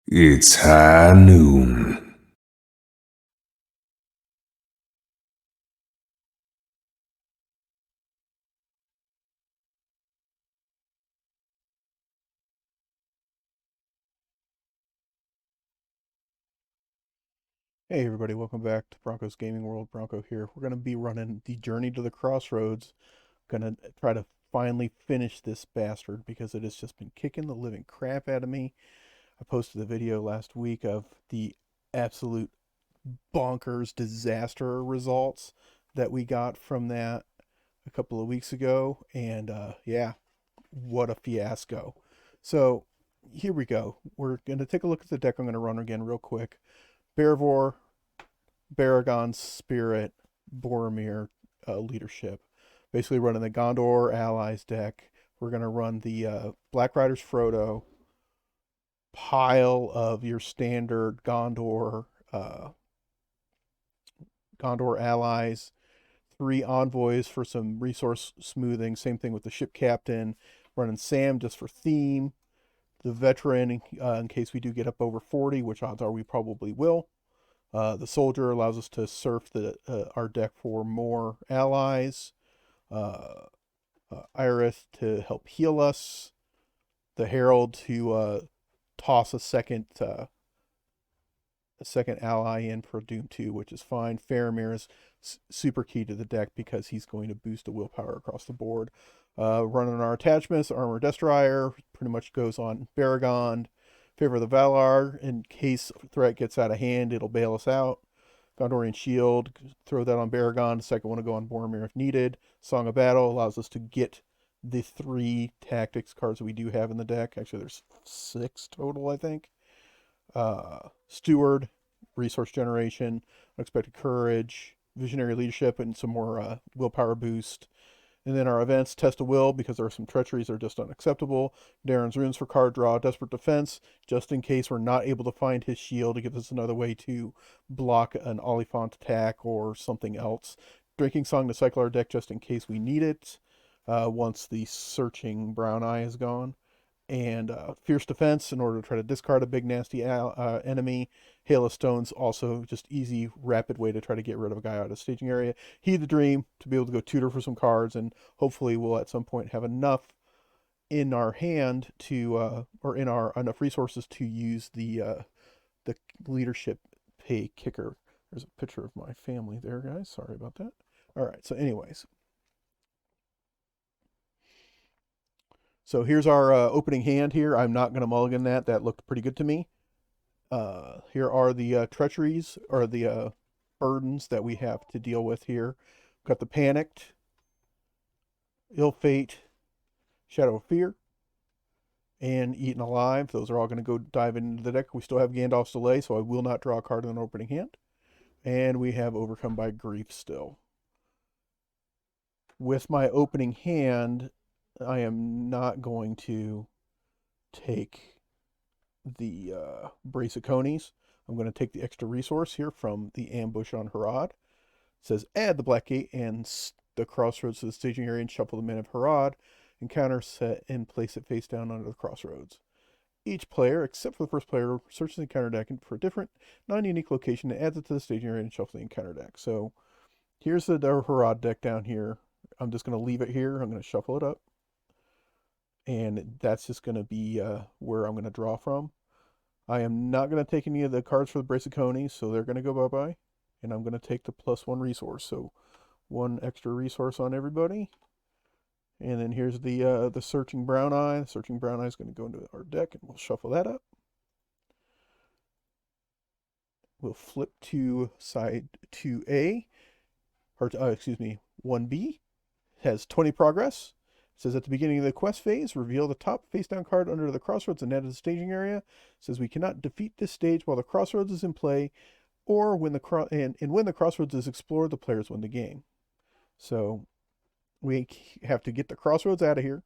It's high noon. Hey everybody, welcome back to Bronco's Gaming World. Bronco here. We're going to be running the Journey to the Crossroads. Going to try to finally finish this bastard because it has just been kicking the living crap out of me. I posted a video last week of the absolute bonkers disaster results that we got from that a couple of weeks ago, and yeah, what a fiasco. So here we go. We're going to take a look at the deck I'm going to run again real quick. Bearvor, Baragon, Spirit, Boromir leadership. Basically running the Gondor Allies deck. We're going to run the Black Riders Frodo, pile of your standard Gondor allies, three envoys for some resource smoothing. Same thing with the ship captain. Running Sam just for theme. The veteran in case we do get up over 40, which odds are we probably will. The soldier allows us to surf our deck for more allies. Uh, Iris to help heal us. The herald to toss a second ally in for Doom 2, which is fine. Faramir is super key to the deck because he's going to boost the willpower across the board. Running our attachments, Armor Destroyer pretty much goes on Baragon. Favor of the Valar, in case threat gets out of hand, it'll bail us out. Gondorian Shield, throw that on Baragon. The second one to go on Boromir if needed. Song of Battle allows us to get the three tactics cards that we do have in the deck. Actually, there's 6 total, I think. Steward, resource generation, unexpected courage, visionary leadership, and some more willpower boost. And then our events, Test of Will, because there are some treacheries that are just unacceptable. Darren's Runes for card draw, Desperate Defense, just in case we're not able to find his shield to give us another way to block an Oliphant attack or something else. Drinking Song to cycle our deck just in case we need it once the searching brown eye is gone. And Fierce Defense in order to try to discard a big nasty enemy. Hail of Stones, also just easy, rapid way to try to get rid of a guy out of the staging area. Heed the Dream to be able to go tutor for some cards, and hopefully we'll at some point have enough in our hand to, or in our enough resources to use the leadership pay kicker. There's a picture of my family there, guys. Sorry about that. All right. So, anyways, so here's our opening hand here. I'm not going to mulligan that. That looked pretty good to me. Here are the treacheries or the burdens that we have to deal with here. We've got the Panicked, Ill Fate, Shadow of Fear, and Eaten Alive. Those are all going to go dive into the deck. We still have Gandalf's Delay, so I will not draw a card in an opening hand. And we have Overcome by Grief still. With my opening hand, I am not going to take the Brace of Conies. I'm going to take the extra resource here from the Ambush on Harad. It says add the Black Gate and the Crossroads to the staging area and shuffle the Men of Harad. Encounter set and place it face down under the Crossroads. Each player, except for the first player, searches the encounter deck for a different, non-unique location and adds it to the staging area and shuffles the encounter deck. So here's the Harad deck down here. I'm just going to leave it here. I'm going to shuffle it up. And that's just going to be where I'm going to draw from. I am not going to take any of the cards for the Brace of Conies, so they're going to go bye-bye. And I'm going to take the +1 resource. So one extra resource on everybody. And then here's the Searching Brown Eye. The Searching Brown Eye is going to go into our deck, and we'll shuffle that up. We'll flip to side 2A, or excuse me, 1B. Has 20 progress. It says at the beginning of the quest phase, reveal the top face down card under the Crossroads and add to the staging area. It says we cannot defeat this stage while the Crossroads is in play, or when when the Crossroads is explored, the players win the game. So we have to get the Crossroads out of here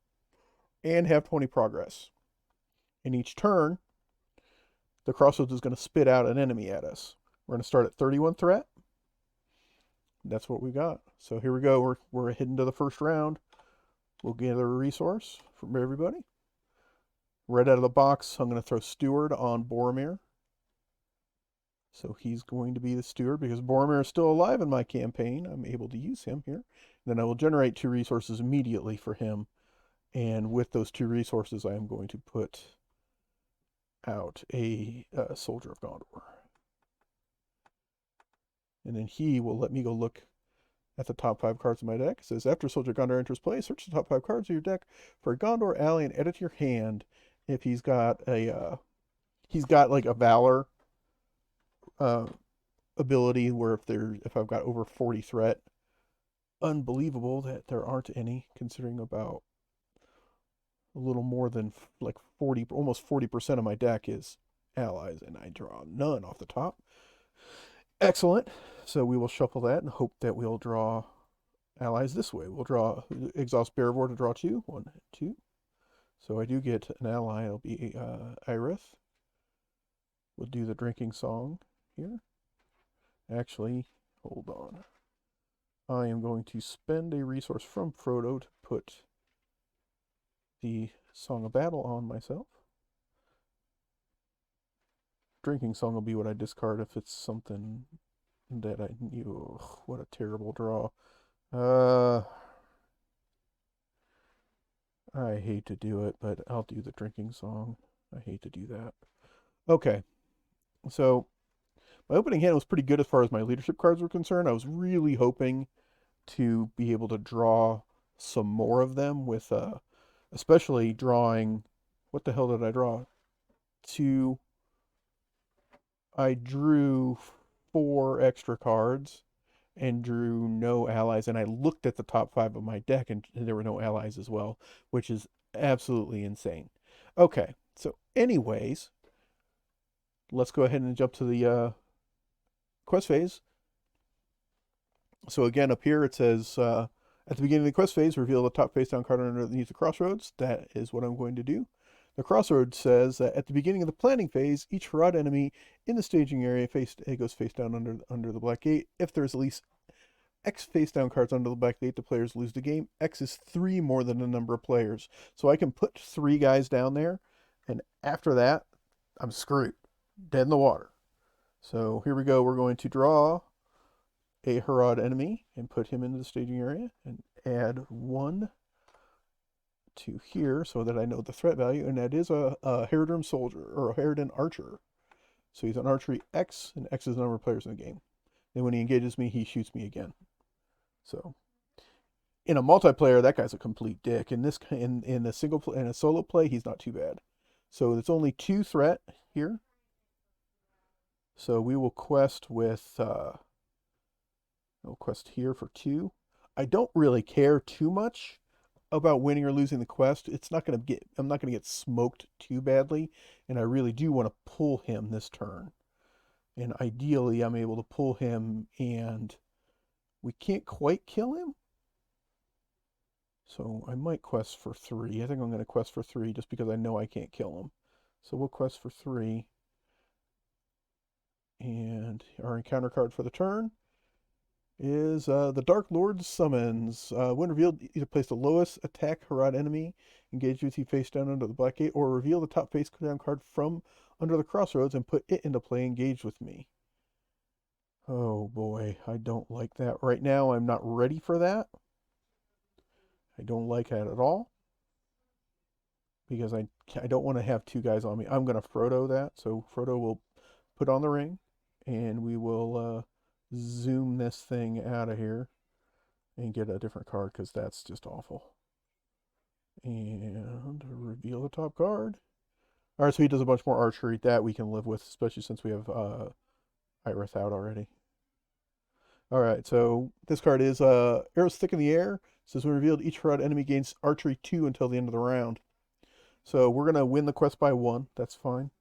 and have 20 progress. In each turn, the Crossroads is going to spit out an enemy at us. We're going to start at 31 threat. That's what we got. So here we go. We're heading to the first round. We'll gather a resource from everybody. Right out of the box, I'm going to throw Steward on Boromir. So he's going to be the steward because Boromir is still alive in my campaign. I'm able to use him here. Then I will generate 2 resources immediately for him. And with those 2 resources, I am going to put out a Soldier of Gondor. And then he will let me go look at the top 5 cards of my deck. It says, after Soldier of Gondor enters play, search the top 5 cards of your deck for a Gondor ally and add it to your hand. If he's got like a Valor uh, ability where if I've got over 40 threat. Unbelievable that there aren't any, considering about a little more than like 40, almost 40% of my deck is allies, and I draw none off the top. Excellent. So we will shuffle that and hope that we'll draw allies this way. We'll draw Exhaust Bearvor to draw 2. 1, 2. So I do get an ally. It'll be Irith. We'll do the drinking song here. Actually, hold on. I am going to spend a resource from Frodo to put the Song of Battle on myself. Drinking Song will be what I discard if it's something that I knew. Ugh, what a terrible draw. I hate to do it, but I'll do the Drinking Song. I hate to do that. Okay, so my opening hand was pretty good as far as my leadership cards were concerned. I was really hoping to be able to draw some more of them with, especially drawing, what the hell did I draw? I drew 4 extra cards and drew no allies, and I looked at the top 5 of my deck, and there were no allies as well, which is absolutely insane. Okay, so anyways, let's go ahead and jump to the quest phase. So again, up here it says, at the beginning of the quest phase, reveal the top face down card underneath the Crossroads. That is what I'm going to do. The Crossroads says that at the beginning of the planning phase, each Harad enemy in the staging area goes face down under the black gate. If there's at least X face down cards under the black gate, the players lose the game. X is 3 more than the number of players. So I can put 3 guys down there, and after that, I'm screwed. Dead in the water. So here we go. We're going to draw a Harad enemy and put him into the staging area and add 1 to here so that I know the threat value, and that is a Haradrim soldier or a Haradrim archer. So he's an archery X, and X is the number of players in the game. And when he engages me, he shoots me again. So in a multiplayer, that guy's a complete dick. In a solo play, he's not too bad. So it's only 2 threat here. So we will quest with we'll quest here for 2. I don't really care too much about winning or losing the quest. I'm not gonna get smoked too badly, and I really do want to pull him this turn. And ideally I'm able to pull him and we can't quite kill him. So I might quest for 3. I think I'm going to quest for 3 just because I know I can't kill him. So we'll quest for 3. And our encounter card for the turn is the Dark Lord's Summons. When revealed, either place the lowest attack Harad enemy engaged with you face down under the black gate, or reveal the top face down card from under the Crossroads and put it into play engaged with me. Oh boy, I don't like that. Right now, I'm not ready for that. I don't like that at all. Because I don't want to have 2 guys on me. I'm going to Frodo that. So Frodo will put on the ring, and we will zoom this thing out of here and get a different card because that's just awful. And reveal the top card. All right, so he does a bunch more archery. That we can live with, especially since we have Irith out already. All right, so this card is Arrows Stick in the Air. It says when revealed, each Harad enemy gains archery 2 until the end of the round. So we're going to win the quest by 1. That's fine.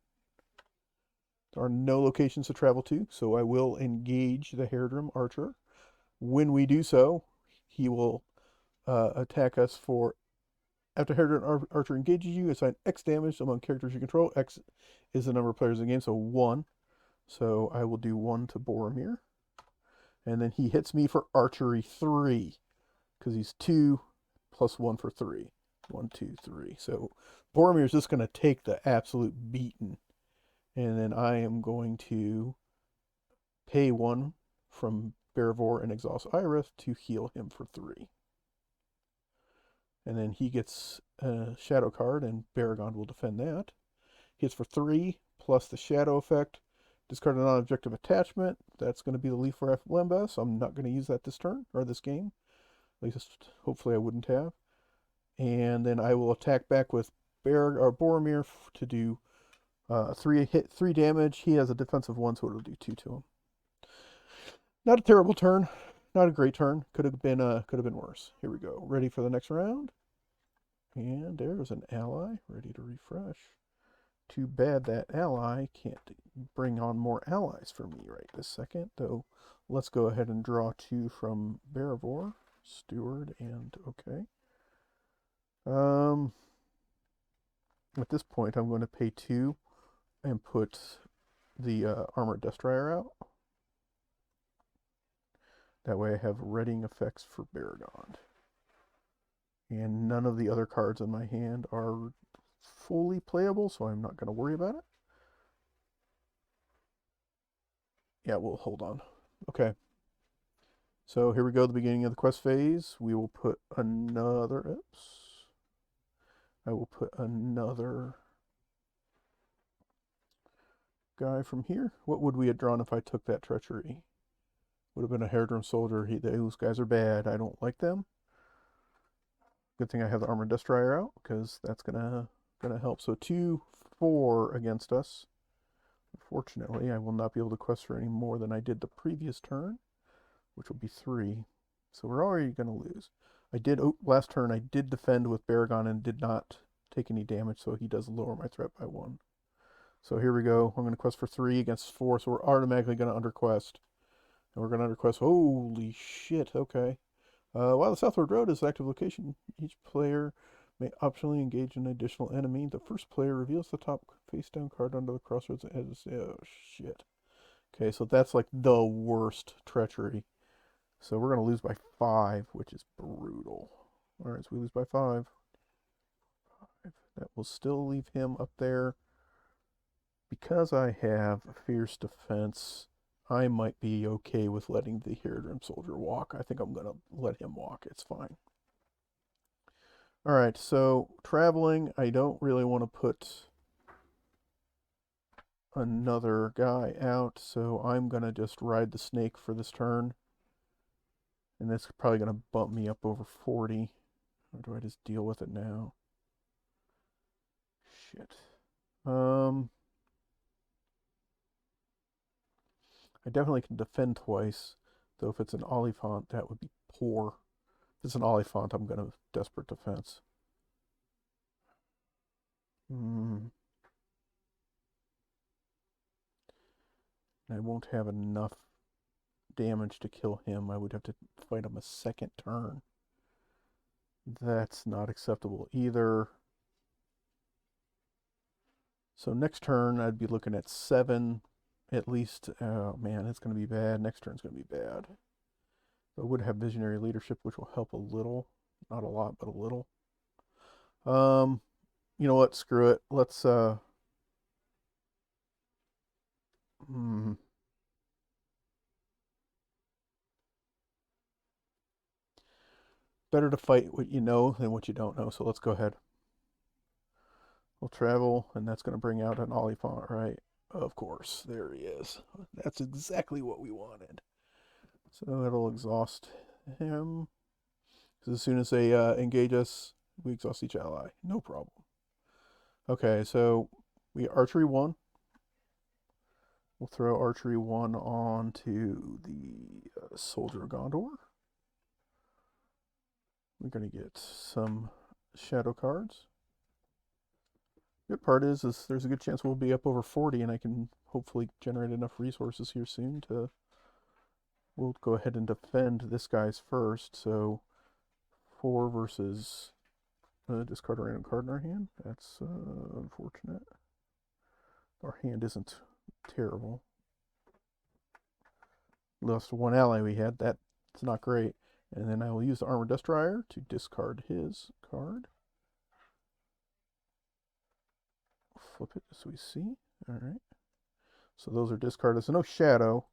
There are no locations to travel to, so I will engage the Haradrim archer. When we do so, he will attack us for... After Haradrim archer engages you, assign X damage among characters you control. X is the number of players in the game, so 1. So I will do 1 to Boromir. And then he hits me for archery 3, because he's 2 plus 1 for 3. 1, 2, 3. So Boromir's just going to take the absolute beating. And then I am going to pay 1 from Bearvor and Exhaust Iris to heal him for 3. And then he gets a Shadow card, and Baragon will defend that. He hits for 3, plus the Shadow effect. Discard a non-objective attachment. That's going to be the Leaf Wrap Lemba, so I'm not going to use that this turn, or this game. At least, hopefully I wouldn't have. And then I will attack back with Boromir to do 3 damage. He has a defensive 1, so it'll do 2 to him. Not a terrible turn. Not a great turn. Could have been worse. Here we go. Ready for the next round. And there's an ally ready to refresh. Too bad that ally can't bring on more allies for me right this second, though. Let's go ahead and draw 2 from Bearvor, Steward, and okay. At this point, I'm going to pay 2 and put the Armored Destroyer out. That way I have readying effects for Baragon. And none of the other cards in my hand are fully playable, so I'm not going to worry about it. Yeah, we'll hold on. Okay. So here we go, the beginning of the quest phase. We will put another, oops. I will put another guy from here. What would we have drawn if I took that treachery? Would have been a Hairdrum Soldier. Those guys are bad. I don't like them. Good thing I have the Armored Destroyer out, because that's gonna help. So 2, 4 against us. Unfortunately, I will not be able to quest for any more than I did the previous turn, which will be 3. So we're already gonna lose. Last turn I did defend with Baragon and did not take any damage, so he does lower my threat by 1. So here we go. I'm gonna quest for 3 against 4, so we're automatically gonna underquest. And we're gonna underquest. Holy shit, okay. While the Southward Road is an active location, each player may optionally engage an additional enemy. The first player reveals the top face-down card under the Crossroads. Oh, shit. Okay, so that's like the worst treachery. So we're going to lose by 5, which is brutal. All right, so we lose by 5. That will still leave him up there. Because I have Fierce Defense, I might be okay with letting the Hairdrum Soldier walk. I think I'm going to let him walk. It's fine. All right, so traveling, I don't really want to put another guy out, so I'm going to just ride the snake for this turn. And that's probably going to bump me up over 40. Or do I just deal with it now? Shit. I definitely can defend twice, though if it's an Oliphant, that would be poor. If it's an Oliphant, I'm going to desperate defense. I won't have enough damage to kill him. I would have to fight him a second turn. That's not acceptable either. So next turn, I'd be looking at 7 at least. Oh man, it's going to be bad. Next turn's going to be bad. I would have Visionary Leadership, which will help a little. Not a lot, but a little. You know what? Screw it. Let's better to fight what you know than what you don't know, so let's go ahead. We'll travel, and that's going to bring out an Oliphant, right? Of course, there he is. That's exactly what we wanted. So it'll exhaust him. Because as soon as they engage us, we exhaust each ally. No problem. Okay, so we archery 1. We'll throw archery 1 on to the Soldier of Gondor. We're going to get some shadow cards. Good part is there's a good chance we'll be up over 40, and I can hopefully generate enough resources here soon to... We'll go ahead and defend this guy's first, so 4 versus discard a random card in our hand. That's unfortunate. Our hand isn't terrible. Lost 1 ally we had. That's not great. And then I will use the Armored Destroyer to discard his card. flip it so we see. All right. So those are discarded. So no shadow.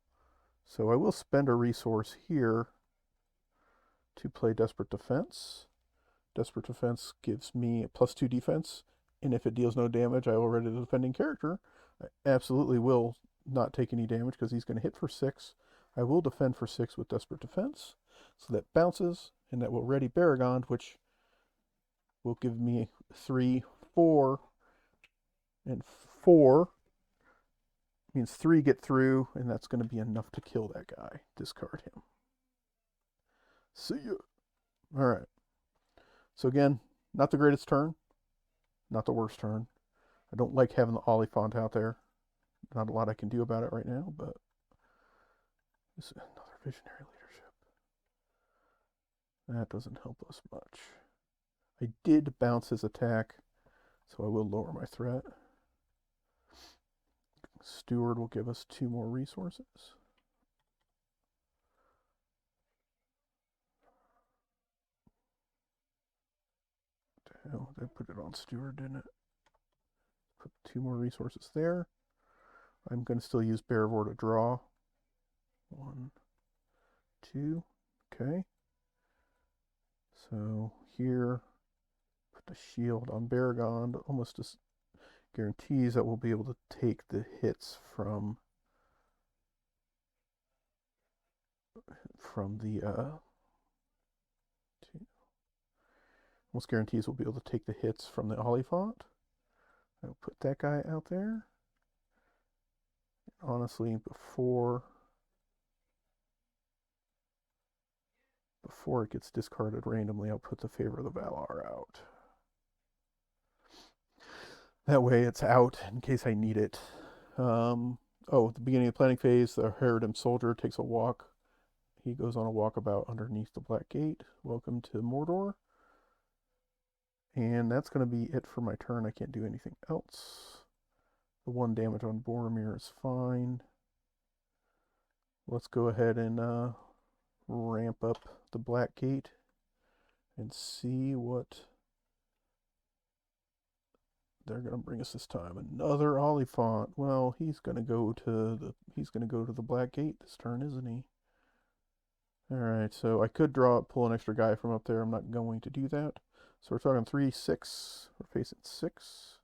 So I will spend a resource here to play Desperate Defense. Desperate Defense gives me a +2 defense, and if it deals no damage, I already the defending character. I absolutely will not take any damage because he's going to hit for 6. I will defend for 6 with Desperate Defense. So that bounces, and that will ready Barragond, which will give me 3, 4, and 4. Means 3 get through, and that's going to be enough to kill that guy. Discard him. See ya. All right. So again, not the greatest turn, not the worst turn. I don't like having the Oliphant out there. Not a lot I can do about it right now, but this is another visionary leadership. That doesn't help us much. I did bounce his attack, so I will lower my threat. Steward will give us 2 more resources. Oh, they put it on Steward, didn't it? Put 2 more resources there. I'm going to still use Bearvor to draw. 1, 2. Okay. So here, put the shield on Barragond. Almost just guarantees that we'll be able to take the hits from the almost guarantees we'll be able to take the hits from the Oliphant. I'll put that guy out there. Honestly, before it gets discarded randomly, I'll put the Favor of the Valar out. That way it's out in case I need it. At the beginning of the planning phase, the Harridan soldier takes a walk. He goes on a walkabout underneath the Black Gate. Welcome to Mordor. And that's going to be it for my turn. I can't do anything else. The 1 damage on Boromir is fine. Let's go ahead and ramp up the Black Gate and see what they're going to bring us this time. Another Oliphant. Well, he's going to go to the Black Gate this turn, isn't he? All right, so I could pull an extra guy from up there. I'm not going to do that. So we're talking 3, 6. We're facing 6.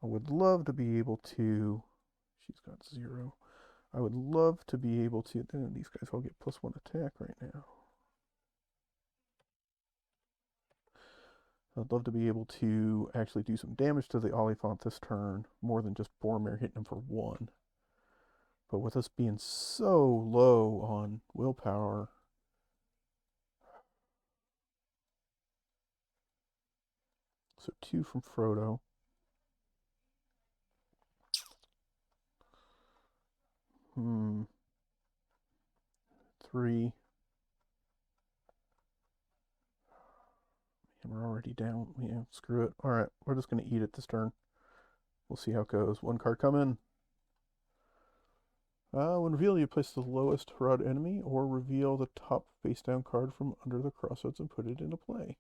I would love to be able to. She's got 0. I would love to be able to. These guys all get +1 attack right now. I'd love to be able to actually do some damage to the Oliphant this turn, more than just Boromir hitting him for 1. But with us being so low on willpower, so 2 from Frodo. Hmm. 3. And we're already down. Yeah, screw it. All right, we're just going to eat it this turn. We'll see how it goes. 1 card coming. When revealed, you place the lowest Harad enemy, or reveal the top face-down card from under the Crossroads and put it into play.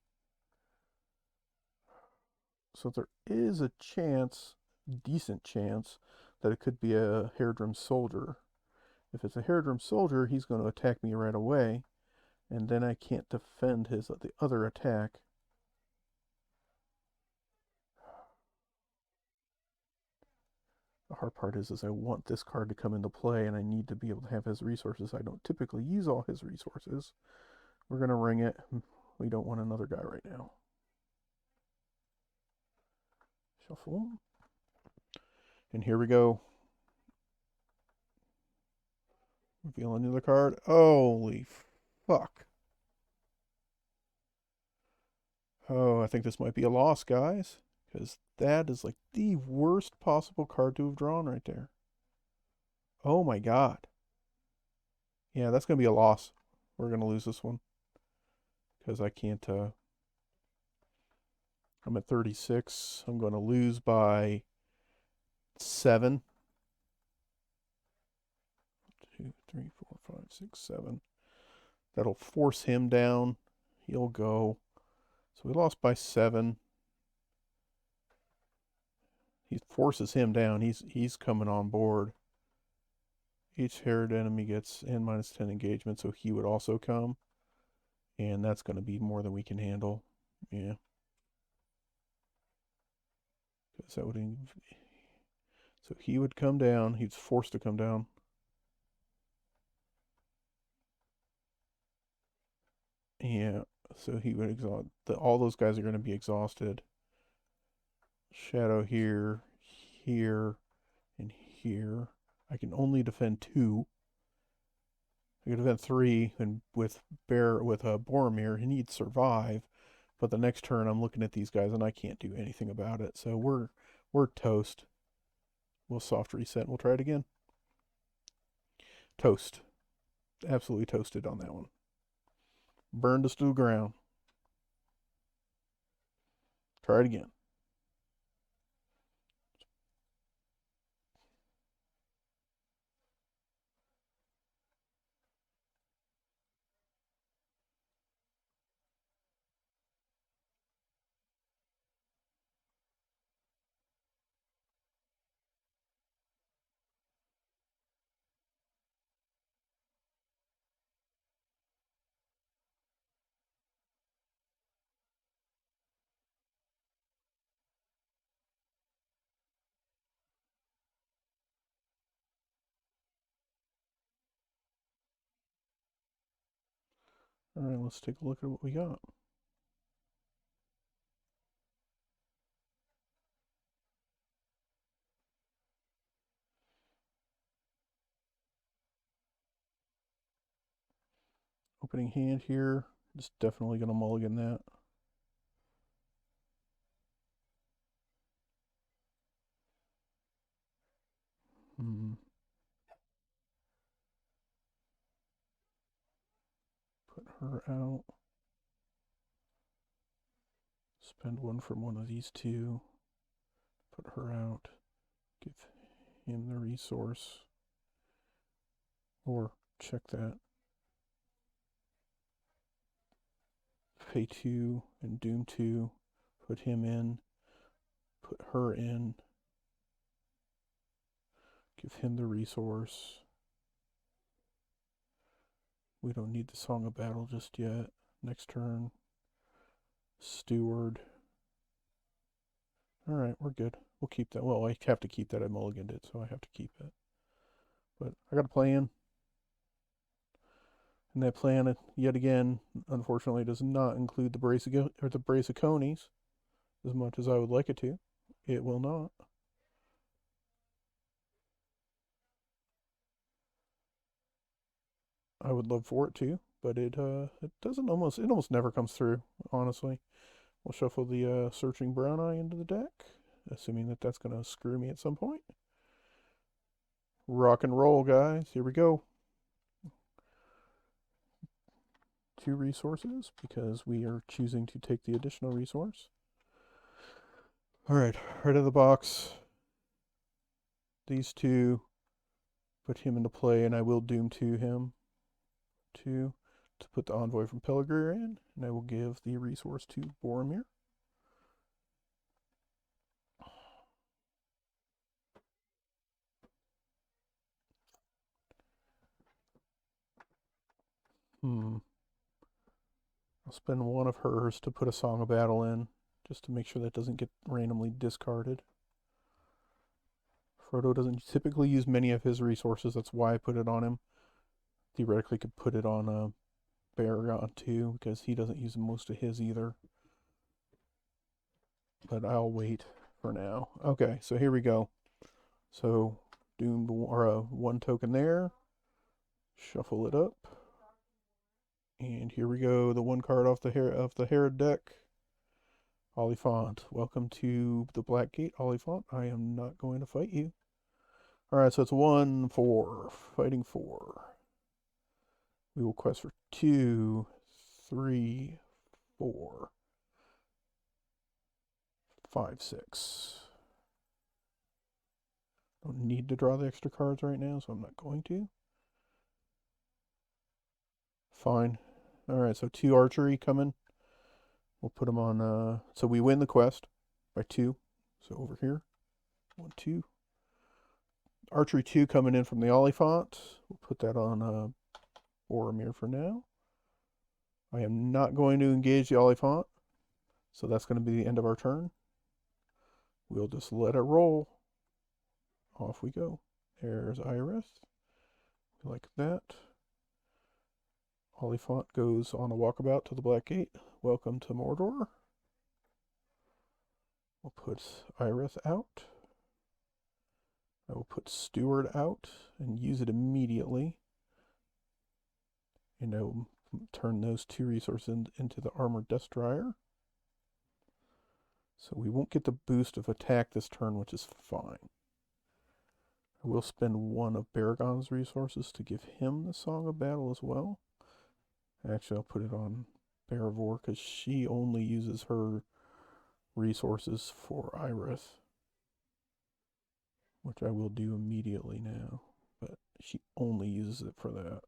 So there is a chance, decent chance, that it could be a Haradrim soldier. If it's a Haradrim soldier, he's going to attack me right away, and then I can't defend the other attack. The hard part is I want this card to come into play, and I need to be able to have his resources. I don't typically use all his resources. We're going to ring it. We don't want another guy right now. Shuffle. And here we go. Reveal another card. Holy fuck. Oh, I think this might be a loss, guys. Because that is like the worst possible card to have drawn right there. Oh my god. Yeah, that's going to be a loss. We're going to lose this one. Because I can't, I'm at 36. I'm going to lose by 7. 2, 3, 4, 5, 6, 7. That'll force him down. He'll go. So we lost by 7. He forces him down. He's coming on board. Each harried enemy gets N minus 10 engagement, so he would also come. And that's going to be more than we can handle. Yeah. Because that would. So he would come down. He's forced to come down. Yeah. So he would exhaust. All those guys are going to be exhausted. Shadow here, here, and here. I can only defend 2. I can defend 3, and with Boromir, he needs survive. But the next turn, I'm looking at these guys, and I can't do anything about it. So we're toast. We'll soft reset. And we'll try it again. Toast. Absolutely toasted on that one. Burned us to the ground. Try it again. All right, let's take a look at what we got. Opening hand here. Just definitely going to mulligan that. Put her out. Spend 1 from one of these 2. Put her out. Give him the resource. Or check that. Pay 2 and doom 2. Put him in. Put her in. Give him the resource. We don't need the Song of Battle just yet. Next turn. Steward. Alright, we're good. We'll keep that. Well, I have to keep that. I mulliganed it, so I have to keep it. But I got a plan. And that plan, yet again, unfortunately, does not include the Brassicones as much as I would like it to. It will not. I would love for it to, but it doesn't almost never comes through, honestly. We'll shuffle the Searching Brown Eye into the deck, assuming that that's going to screw me at some point. Rock and roll, guys. Here we go. 2 resources because we are choosing to take the additional resource. All right, right out of the box. These 2, put him into play, and I will doom 2 him. 2 to put the Envoy from Peligrir in, and I will give the resource to Boromir. I'll spend 1 of hers to put a Song of Battle in, just to make sure that doesn't get randomly discarded. Frodo doesn't typically use many of his resources, that's why I put it on him. Theoretically could put it on Baragon too, because he doesn't use most of his either. But I'll wait for now. Okay, so here we go. So doomed or 1 token there. Shuffle it up. And here we go, the 1 card off the Herod deck. Oliphant. Welcome to the Black Gate, Oliphant. I am not going to fight you. Alright, so it's 1-4. Fighting 4. We will quest for 2, 3, 4, 5, 6. Don't need to draw the extra cards right now, so I'm not going to. Fine. Alright, so 2 archery coming. We'll put them on, so we win the quest by 2. So over here. 1, 2. Archery 2 coming in from the Oliphant. We'll put that on Boromir for now. I am not going to engage the Oliphant, so that's going to be the end of our turn. We'll just let it roll. Off we go. There's Iris. Like that. Oliphant goes on a walkabout to the Black Gate. Welcome to Mordor. We'll put Iris out. I will put Steward out and use it immediately. And I will turn those 2 resources into the Armored Destroyer. So we won't get the boost of attack this turn, which is fine. I will spend 1 of Baragon's resources to give him the Song of Battle as well. Actually, I'll put it on Baravor because she only uses her resources for Iris, which I will do immediately now, but she only uses it for that.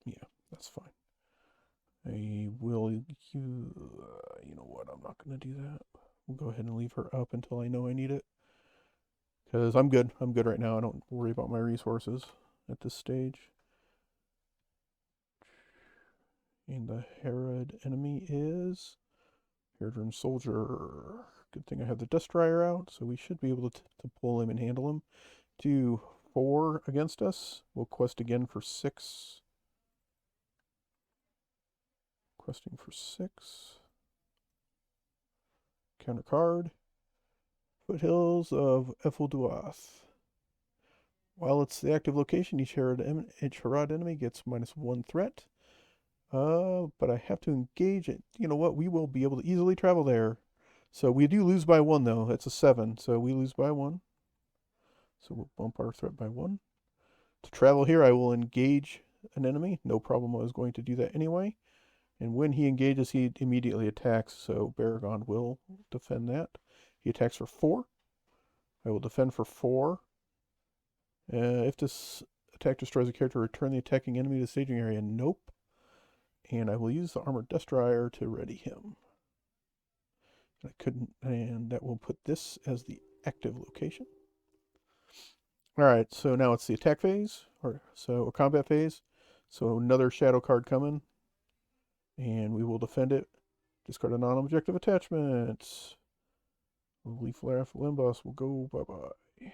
Yeah, that's fine. I will, you know what, I'm not going to do that. We'll go ahead and leave her up until I know I need it. Because I'm good. I'm good right now. I don't worry about my resources at this stage. And the Herod enemy is Herodrum Soldier. Good thing I have the Destroyer out, so we should be able to pull him and handle him. Do 4 against us. We'll quest again for 6. Questing for 6. Counter card. Foothills of Efelduath. While it's the active location, each Herod enemy gets -1 threat. But I have to engage it. You know what? We will be able to easily travel there. So we do lose by 1, though. It's a 7, so we lose by 1. So we'll bump our threat by 1. To travel here, I will engage an enemy. No problem. I was going to do that anyway. And when he engages, he immediately attacks. So Baragon will defend that. He attacks for 4. I will defend for 4. If this attack destroys a character, return the attacking enemy to the staging area. Nope. And I will use the Armored Destroyer to ready him. I couldn't, and that will put this as the active location. Alright, so now it's the attack phase, or combat phase. So another shadow card coming. And we will defend it. Discard a non-objective attachment. Leaf Laugh Limbus will go bye-bye.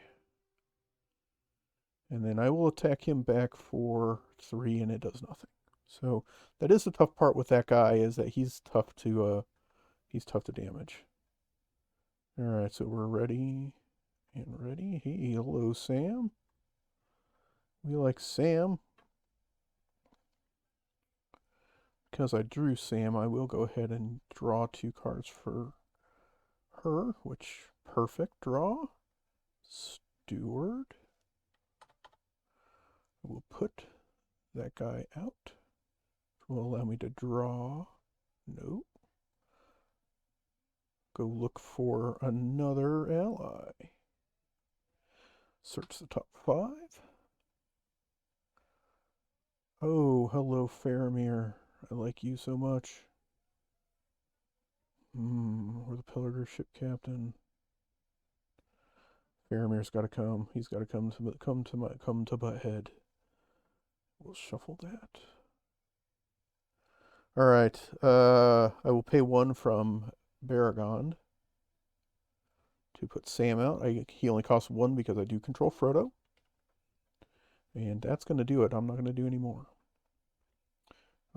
And then I will attack him back for 3, and it does nothing. So that is the tough part with that guy, is that he's tough to damage. All right, so we're ready and ready. Hey, hello, Sam. We like Sam. Because I drew Sam, I will go ahead and draw 2 cards for her, which perfect draw. Steward. We'll put that guy out. Will allow me to draw. Nope. Go look for another ally. Search the top 5. Oh, hello, Faramir. I like you so much. We're the Pillager ship captain. Faramir's got to come. He's got to come to Butthead. We'll shuffle that. All right. I will pay 1 from Baragon to put Sam out. He only costs 1 because I do control Frodo. And that's going to do it. I'm not going to do any more.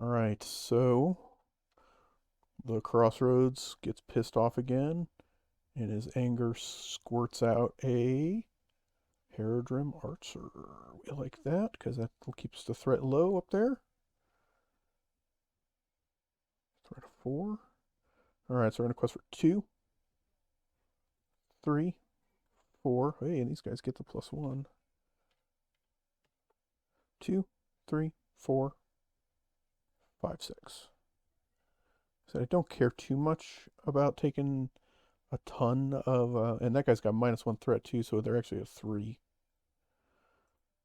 All right, so the Crossroads gets pissed off again, and his anger squirts out a Herodrim Archer. We like that because that keeps the threat low up there. Threat of 4. All right, so we're going to quest for 2, 3, 4. Hey, and these guys get the +1. 2, 3, 4, 5, 6. So I don't care too much about taking a ton of, and that guy's got -1 threat too, so they're actually a 3.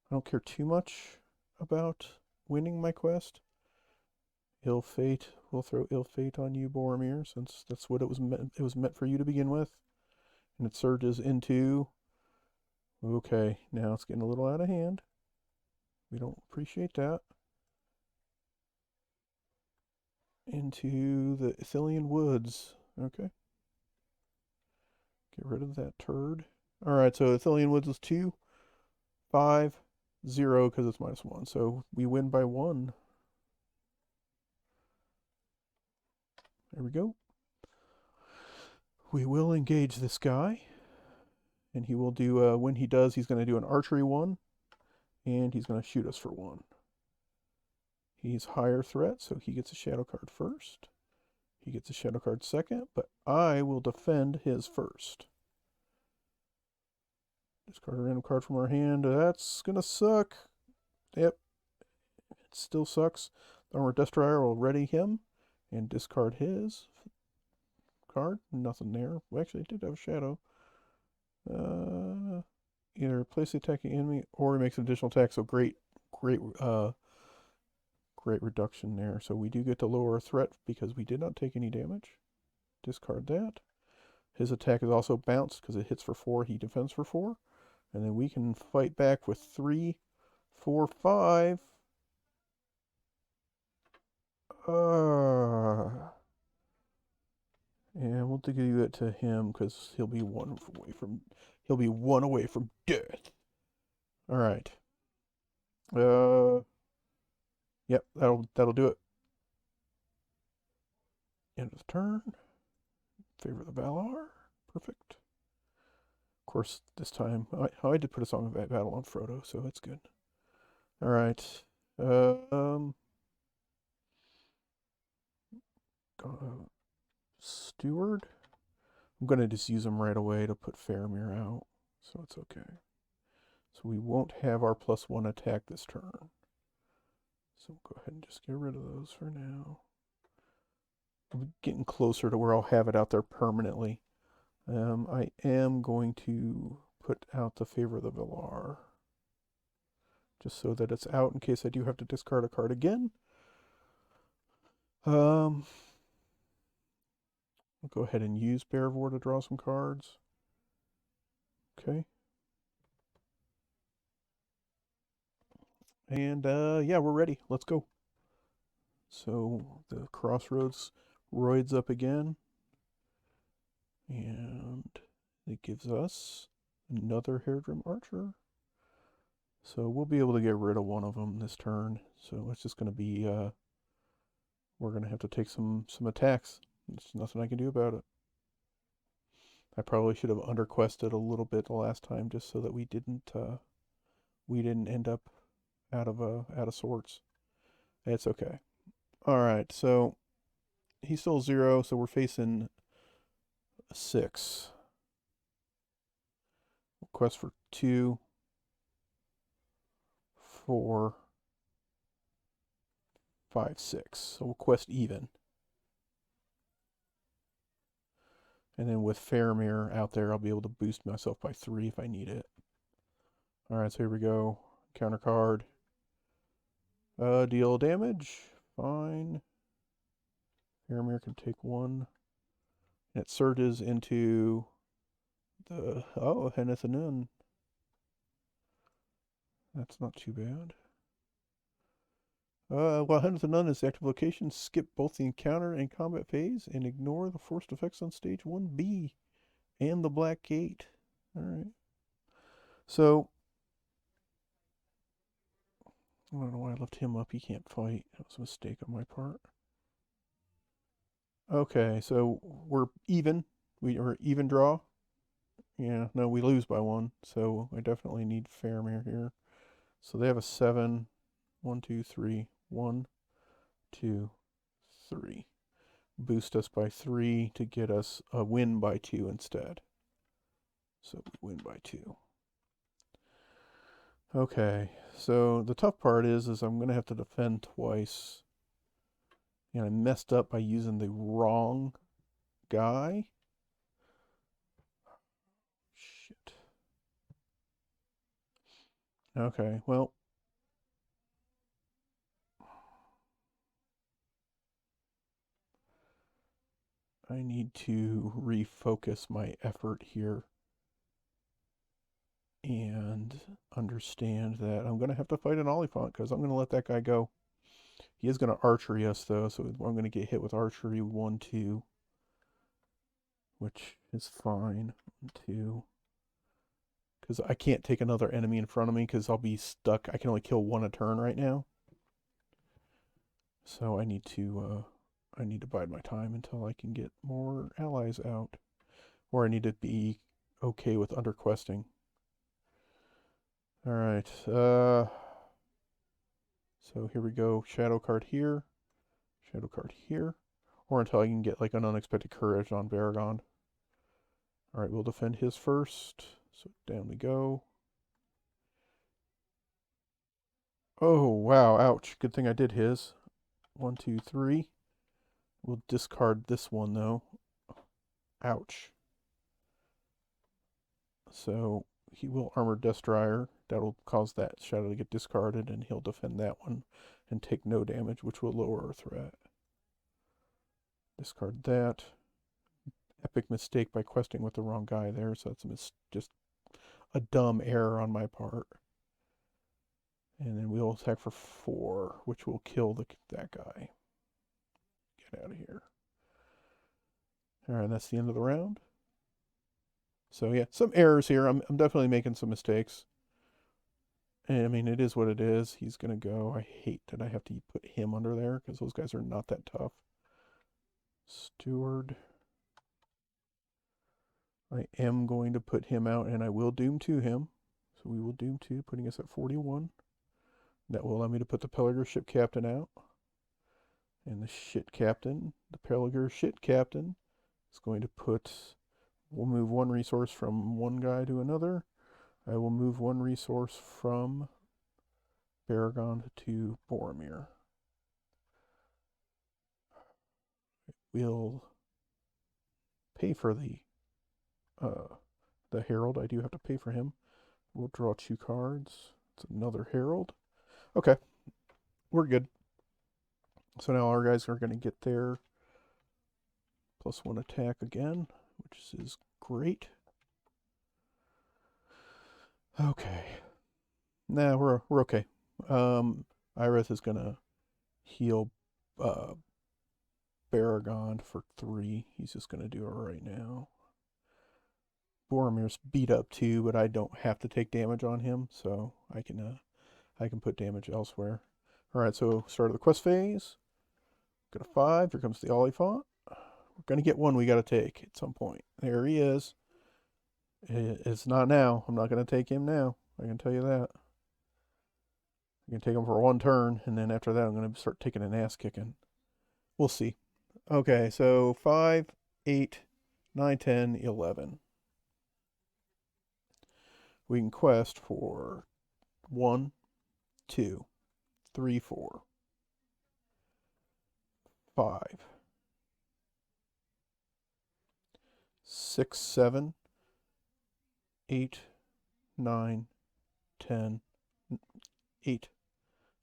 I don't care too much about winning my quest. Ill Fate we'll throw ill fate on you, Boromir, since that's what it was meant. It was meant for you to begin with, and it surges into. Okay, now it's getting a little out of hand. We don't appreciate that. Into the Ithilien Woods. Okay. Get rid of that turd. Alright, so Ithilien Woods is 2, 5, 0 because it's -1. So we win by 1. There we go. We will engage this guy. And he will do, when he does, he's going to do an archery 1. And he's going to shoot us for 1. He's higher threat, so he gets a shadow card first. He gets a shadow card second, but I will defend his first. Discard a random card from our hand. That's going to suck. Yep. It still sucks. The Armored Destroyer will ready him and discard his card. Nothing there. Well, actually, it did have a shadow. Either replace the attacking enemy or he makes an additional attack. So great reduction there. So we do get to lower a threat because we did not take any damage. Discard that. His attack is also bounced because it hits for 4. He defends for 4. And then we can fight back with 3, 4, 5. And we'll give it to him because he'll be one away from death. All right. Yep, that'll do it. End of the turn. Favor the Valar. Perfect. Of course, this time I did put a Song of Battle on Frodo, so that's good. All right. Steward. I'm gonna just use him right away to put Faramir out, so it's okay. So we won't have our +1 attack this turn. So we'll go ahead and just get rid of those for now. I'm getting closer to where I'll have it out there permanently. I am going to put out the Favor of the Valar, just so that it's out in case I do have to discard a card again. I'll go ahead and use Bearvor to draw some cards. Okay. And yeah, we're ready. Let's go. So the Crossroads roids up again. And it gives us another Hairdrim Archer. So we'll be able to get rid of one of them this turn. So it's just going to be, we're going to have to take some attacks. There's nothing I can do about it. I probably should have underquested a little bit the last time just so that we didn't end up out of sorts. It's okay. All right, so he's still 0, so we're facing a 6. Quest for 2, 4, 5, 6. So we'll quest even. And then with Faramir out there, I'll be able to boost myself by 3 if I need it. Alright, so here we go. Counter card. Deal damage. Fine. Faramir can take 1. And it surges into the... Oh, Henethanun. That's not too bad. While Henethanun is the active location, skip both the encounter and combat phase and ignore the forced effects on stage 1B and the Black Gate. Alright. So, I don't know why I left him up. He can't fight. That was a mistake on my part. Okay, so we're even. We are even draw. Yeah, no, we lose by 1. So I definitely need Faramir here. So they have a 7. 1, 2, 3. 1, 2, 3. Boost us by 3 to get us a win by 2 instead. So we win by 2. Okay, so the tough part is I'm going to have to defend twice. And I messed up by using the wrong guy. Shit. Okay, well. I need to refocus my effort here and understand that I'm going to have to fight an Oliphant because I'm going to let that guy go. He is going to archery us, though, so I'm going to get hit with archery 1, 2, which is fine. 1, 2. Because I can't take another enemy in front of me because I'll be stuck. I can only kill one a turn right now. So I need to bide my time until I can get more allies out. Or I need to be okay with underquesting. Alright, so here we go. Shadow card here. Shadow card here. Or until I can get like an unexpected courage on Baragon. Alright, we'll defend his first. So down we go. Oh, wow, ouch. Good thing I did his. 1, 2, 3. We'll discard this one, though. Ouch. So he will armor Destroyer. That'll cause that shadow to get discarded, and he'll defend that one and take no damage, which will lower our threat. Discard that. Epic mistake by questing with the wrong guy there, so that's just a dumb error on my part. And then we'll attack for 4, which will kill that guy. Get out of here. Alright, that's the end of the round. So yeah, some errors here. I'm definitely making some mistakes. And I mean, it is what it is. He's going to go. I hate that I have to put him under there because those guys are not that tough. Steward. I am going to put him out, and I will Doom 2 him. So we will Doom 2, putting us at 41. That will allow me to put the Peligre Ship Captain out. And the Shit Captain, the Peligre Shit Captain, is going to put... We'll move 1 resource from one guy to another. I will move 1 resource from Baragon to Boromir. We'll pay for the Herald. I do have to pay for him. We'll draw 2 cards. It's another Herald. Okay, we're good. So now our guys are going to get their +1 attack again, which is great. Okay. Nah, we're okay. Irith is going to heal Baragon for 3. He's just going to do it right now. Boromir's beat up too, but I don't have to take damage on him, so I can put damage elsewhere. All right, so start of the quest phase. Got a 5. Here comes the Oliphant. We're gonna get one we got to take at some point. There he is. It's not now. I'm not gonna take him now. I can tell you that. I can take him for 1 turn, and then after that, I'm gonna start taking an ass kicking. We'll see. Okay, so 5, 8, 9, 10, 11. We can quest for 1, 2, 3, 4, 5, 6, 7, 8, 9, 10, 8,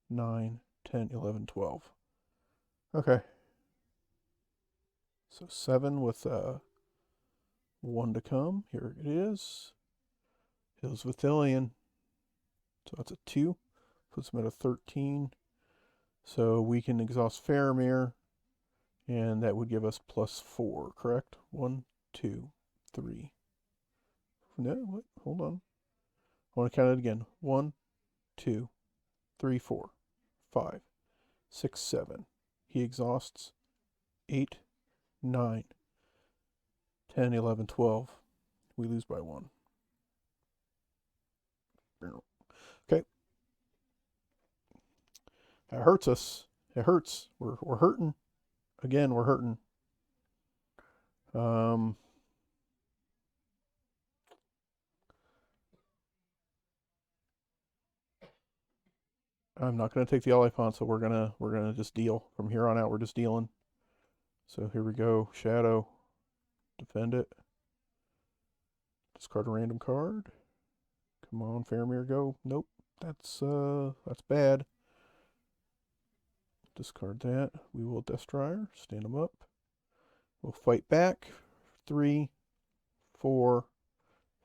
9, 10, 11, 12. Okay. So 7 with 1 to come. Here it is. Hills Vithilion. So that's a 2. Puts him at a 13. So we can exhaust Faramir, and that would give us +4, correct? 1, 2, 3. No, what? Hold on. I want to count it again. 1, 2, 3, 4, 5, 6, 7. He exhausts 8, 9, 10, 11, 12. We lose by 1. Okay. That hurts us. It hurts. We're hurting. Again, we're hurting. I'm not gonna take the Oliphant, so we're gonna just deal. From here on out, we're just dealing. So here we go. Shadow. Defend it. Discard a random card. Come on, Faramir, go. Nope. That's bad. Discard that. We will Destroyer. Stand him up. We'll fight back. 3, 4,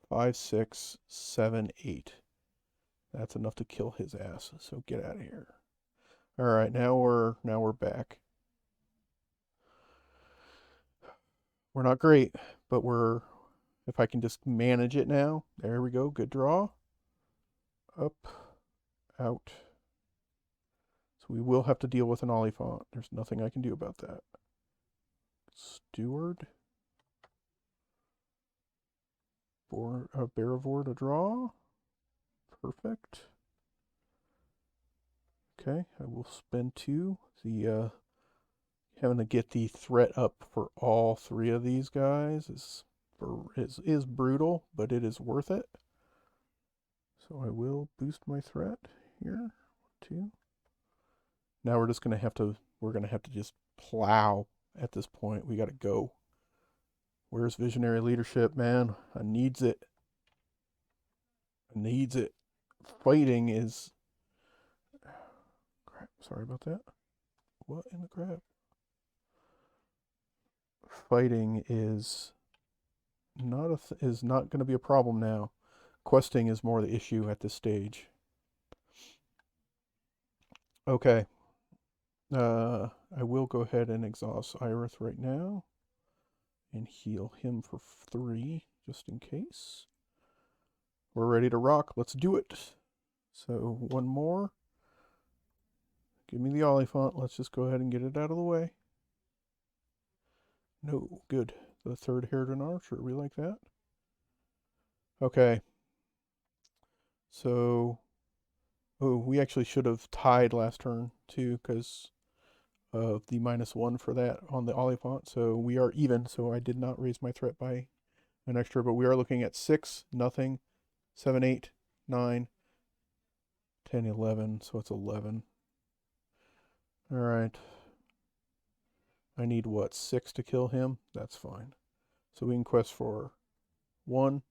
5, 6, 7, 8. That's enough to kill his ass. So get out of here. All right, now we're back. We're not great, but we're if I can just manage it now. There we go. Good draw. Up, out. So we will have to deal with an Oliphant. There's nothing I can do about that. Steward. Bearivore to draw. Perfect. Okay, I will spend 2. The having to get the threat up for all 3 of these guys is brutal, but it is worth it. So I will boost my threat here. 2. Now we're gonna have to just plow at this point. We gotta go. Where's visionary leadership, man? I needs it. I needs it. Fighting is crap. Sorry about that. What in the crap? Fighting is not going to be a problem now. Questing is more the issue at this stage. Okay. I will go ahead and exhaust Irith right now and heal him for 3 just in case. We're ready to rock. Let's do it. So 1 more. Give me the Oliphant. Let's just go ahead and get it out of the way. No, good. The 3rd Harridan Archer. We like that. Okay. So, we actually should have tied last turn too because of the -1 for that on the Oliphant. So we are even. So I did not raise my threat by an extra, but we are looking at 6, nothing, 7, 8, 9, 10, 11. So it's 11. All right. I need what? 6 to kill him? That's fine. So we can quest for 1,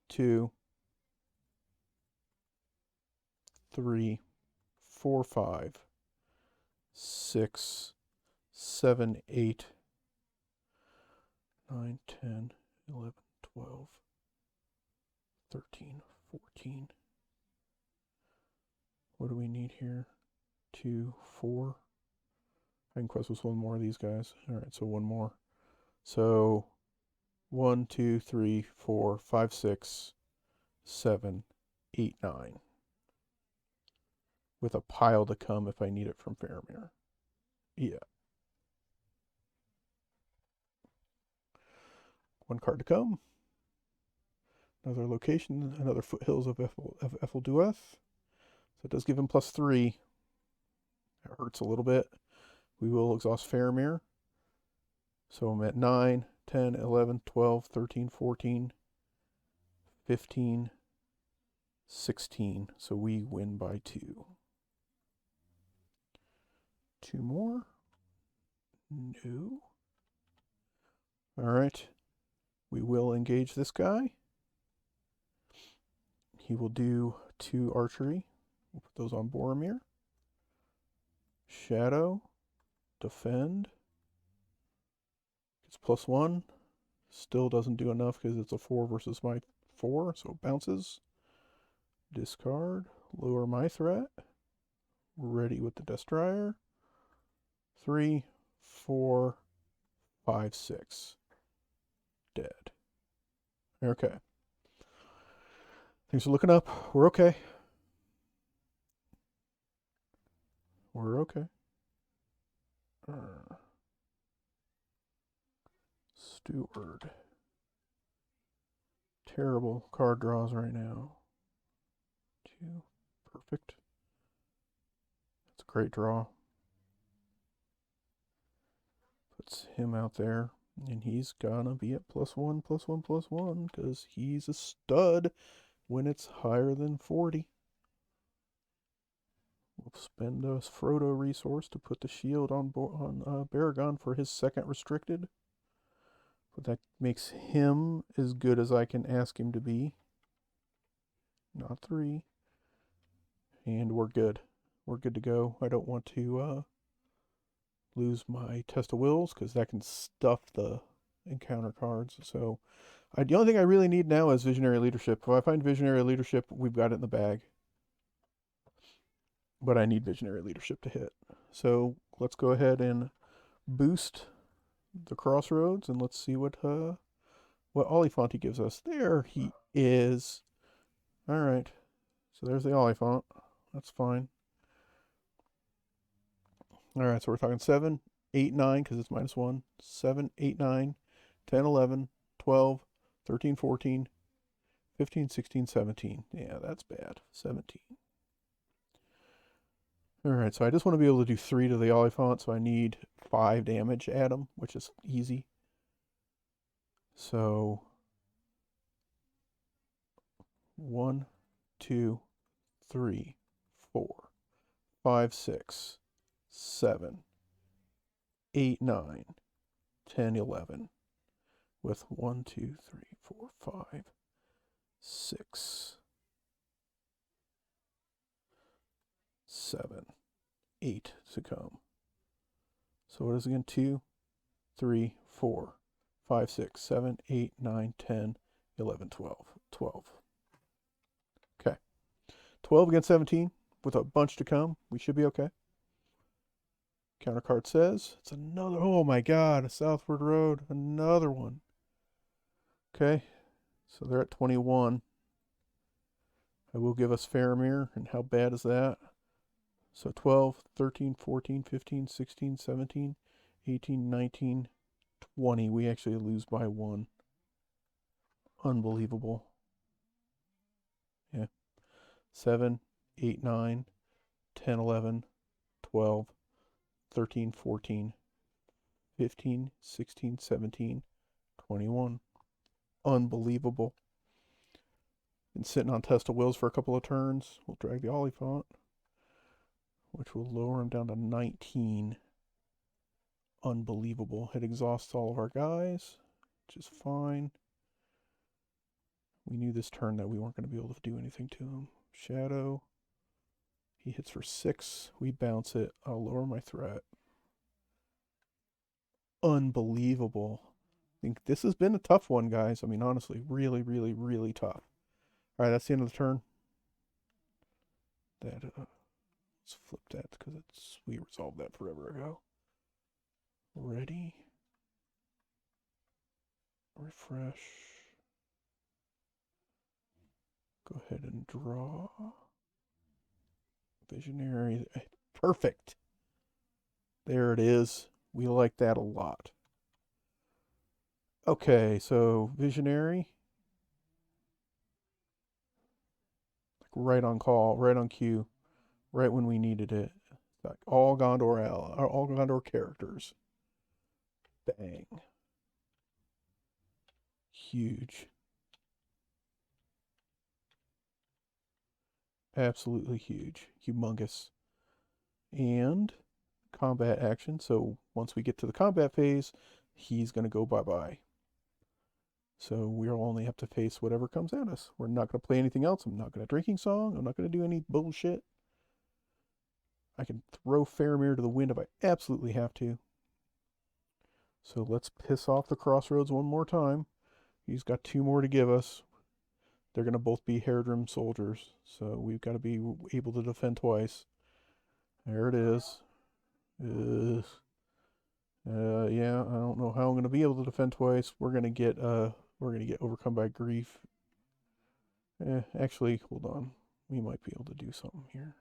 2, 3, 4, 5, 6, 7, 8, 9, 10, 11, 12, 13, 14. What do we need here? 2, 4. I can quest with 1 more of these guys. All right, so 1 more. So 1, 2, 3, 4, 5, 6, 7, 8, 9. With a pile to come if I need it from Faramir. Yeah. 1 card to come. Another location, another foothills of Effeldueth. So it does give him +3. That hurts a little bit. We will exhaust Faramir. So I'm at 9, 10, 11, 12, 13, 14, 15, 16. So we win by 2. 2 more. No. All right. We will engage this guy. He will do 2 archery. We'll put those on Boromir. Shadow. Defend. It's +1. Still doesn't do enough because it's a 4 versus my 4, so it bounces. Discard. Lower my threat. Ready with the Destroyer. 3, 4, 5, 6. Dead. Okay. Things are looking up. We're okay. We're okay. Steward. Terrible card draws right now. 2. Perfect. That's a great draw. Puts him out there. And he's gonna be at +1, +1, +1, because he's a stud when it's higher than 40. We'll spend a Frodo resource to put the shield on Baragon for his 2nd restricted. But that makes him as good as I can ask him to be. Not 3. And we're good. We're good to go. I don't want to lose my test of wills because that can stuff the encounter cards. So the only thing I really need now is visionary leadership. If I find visionary leadership, we've got it in the bag. But I need visionary leadership to hit. So let's go ahead and boost the Crossroads and let's see what Oliphant gives us. There he is. All right. So there's the Oliphant. That's fine. All right, so we're talking 7, 8, 9, because it's -1. 7, 8, 9, 10, 11, 12, 13, 14, 15, 16, 17. Yeah, that's bad. 17. All right, so I just want to be able to do 3 to the Oliphant, so I need 5 damage at him, which is easy. So 1, 2, 3, 4, 5, 6, 7, 8, 9, 10, 11. With 1, 2, 3, 4, 5, 6, 7, 8 to come. So what is it again? 2, 3, 4, 5, 6, 7, 8, 9, 10, 11, 12. 12. Okay. 12 against 17 with a bunch to come. We should be okay. Counter card says it's another. Oh my God, a Southward Road. Another one. Okay. So they're at 21. I will give us Faramir. And how bad is that? So 12, 13, 14, 15, 16, 17, 18, 19, 20. We actually lose by 1. Unbelievable. Yeah. 7, 8, 9, 10, 11, 12, 13, 14, 15, 16, 17, 21. Unbelievable. Been sitting on test of wills for a couple of turns. We'll drag the Oliphant, which will lower him down to 19. Unbelievable. It exhausts all of our guys, which is fine. We knew this turn that we weren't going to be able to do anything to him. Shadow. He hits for 6. We bounce it. I'll lower my threat. Unbelievable. I think this has been a tough one, guys. I mean, honestly, really, really, really tough. All right, that's the end of the turn. Let's flip that because we resolved that forever ago. Ready. Refresh. Go ahead and draw. Visionary. Perfect. There it is. We like that a lot. Okay, so Visionary. Like right on call, right on cue, right when we needed it. Like all Gondor characters. Bang. Huge. Absolutely huge. Humongous. And combat action. So once we get to the combat phase, he's going to go bye-bye. So we'll only have to face whatever comes at us. We're not going to play anything else. I'm not going to drinking song. I'm not going to do any bullshit. I can throw Faramir to the wind if I absolutely have to. So let's piss off the Crossroads one more time. He's got 2 more to give us. They're going to both be Haradrim soldiers. So we've got to be able to defend twice. There it is. Yeah, I don't know how I'm going to be able to defend twice. We're going to get overcome by grief. Actually, hold on. We might be able to do something here.